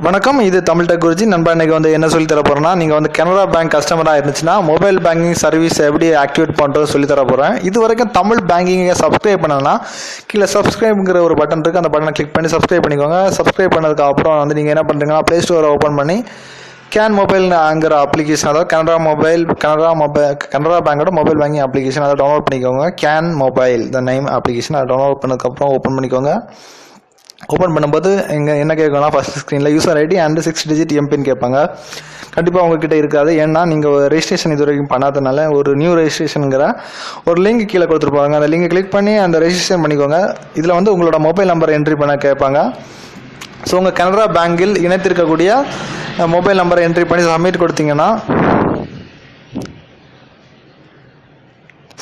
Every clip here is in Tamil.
வணக்கம், இது தமிழ் டெக் குருஜி. நண்பா, இன்றைக்கி வந்து என்ன சொல்லி தர போகிறேன்னா, நீங்கள் வந்து கனரா பேங்க் கஸ்டமராக இருந்துச்சுன்னா மொபைல் பேங்கிங் சர்வீஸ் எப்படி ஆக்டிவேட் பண்ணுறது சொல்லி தர போகிறேன். இது வரைக்கும் தமிழ் பேங்கிங்கை சப்ஸ்கிரைப் பண்ணனா கீழே சப்ஸ்கிரைப்ங்கிற ஒரு பட்டன் இருக்குது. அந்த பட்டனை கிளிக் பண்ணி சப்ஸ்கிரைப் பண்ணிக்கோங்க. சப்ஸ்கிரைப் பண்ணதுக்கு அப்புறம் வந்து நீங்கள் என்ன பண்ணுறீங்கன்னா, ப்ளே ஸ்டோரை ஓப்பன் பண்ணி கேன் மொபைல்ங்கிற அப்ளிகேஷன், அதாவது கனரா பேங்கோட மொபைல் பேங்கிங் அப்ளிகேஷன் அதை டவுன்லோட் பண்ணிக்கோங்க. Can mobile the name application அதை டவுன்லோட் பண்ணதுக்கப்புறம் ஓப்பன் பண்ணிக்கோங்க. ஓப்பன் பண்ணும்போது இங்கே என்ன கேட்கலாம், ஃபஸ்ட் ஸ்க்ரீனில் user ID and 6 digit MPIN கேட்பாங்க. கண்டிப்பாக உங்ககிட்ட இருக்காது. ஏன்னா நீங்கள் ரெஜிஸ்ட்ரேஷன் இது வரைக்கும் பண்ணாதனால ஒரு நியூ ரெஜிஸ்ட்ரேஷனுங்கிற ஒரு லிங்க் கீழே கொடுத்துருப்பாங்க. அந்த லிங்கை கிளிக் பண்ணி அந்த ரெஜிஸ்ட்ரேஷன் பண்ணிக்கோங்க. இதில் வந்து உங்களோட மொபைல் நம்பர் என்ட்ரி பண்ண கேட்பாங்க. ஸோ உங்கள் கனரா பேங்கில் இணைத்திருக்கக்கூடிய மொபைல் நம்பரை என்ட்ரி பண்ணி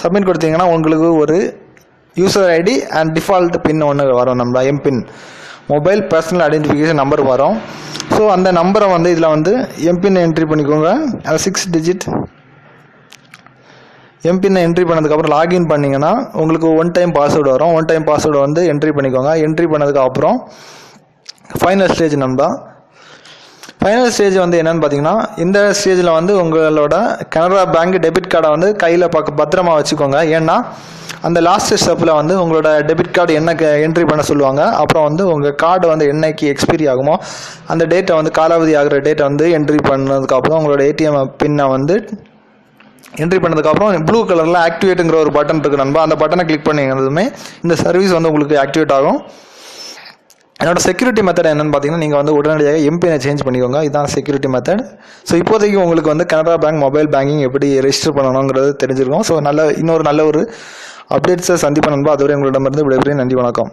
சப்மிட் கொடுத்தீங்கன்னா உங்களுக்கு ஒரு யூசர் ஐடி அண்ட் டிஃபால்ட் பின் ஒன்று வரும். நம்ம MPIN mobile personal identification number வரும். ஸோ அந்த நம்பரை வந்து இதில் வந்து எம்பின் என்ட்ரி பண்ணிக்கோங்க. அது 6 டிஜிட் எம்பின் என்ட்ரி பண்ணதுக்கப்புறம் லாகின் பண்ணிங்கன்னா உங்களுக்கு ஒன் டைம் பாஸ்வேர்டு வரும். ஒன் டைம் பாஸ்வேர்டு வந்து என்ட்ரி பண்ணிக்கோங்க. என்ட்ரி பண்ணதுக்கப்புறம் ஃபைனல் ஸ்டேஜ் நண்பா. ஃபைனல் ஸ்டேஜ் வந்து என்னென்னு பார்த்தீங்கன்னா, இந்த ஸ்டேஜில் வந்து உங்களோட கனரா பேங்க் டெபிட் கார்டை வந்து கையில் பத்திரமா வச்சுக்கோங்க. ஏன்னா அந்த லாஸ்ட் ஸ்டெப்பில் வந்து உங்களோட டெபிட் கார்டு என்ன என்ட்ரி பண்ண சொல்லுவாங்க. அப்புறம் வந்து உங்கள் கார்டு வந்து என்னைக்கு எக்ஸ்பைரி ஆகுமோ அந்த டேட்டை வந்து காலாவதி ஆகிற டேட்டை வந்து என்ட்ரி பண்ணதுக்கப்புறம் உங்களோட ஏடிஎம் பின்னை வந்து என்ட்ரி பண்ணதுக்கப்புறம் ப்ளூ கலரில் ஆக்டிவேட்டுங்கிற ஒரு பட்டன் இருக்குது நண்பா. அந்த பட்டனை கிளிக் பண்ணிங்கதுமே இந்த சர்வீஸ் வந்து உங்களுக்கு ஆக்டிவேட் ஆகும். என்னோட செக்யூரிட்டி மெத்தட் என்னென்னு பார்த்தீங்கன்னா, நீங்கள் வந்து உடனடியாக எம்பினை சேஞ்ச் பண்ணிக்கோங்க. இதுதான் செக்யூரிட்டி மெத்தட். ஸோ இப்போதைக்கு உங்களுக்கு வந்து கனரா பேங்க் மொபைல் பேங்கிங் எப்படி ரெஜிஸ்டர் பண்ணணுங்கிறது தெரிஞ்சிருக்கும். ஸோ இன்னொரு நல்ல ஒரு அப்டேட்ஸை சந்திப்பேன் நண்பா. அதுவரை உங்களிடமிருந்து விடைபெறுகிறேன். நன்றி, வணக்கம்.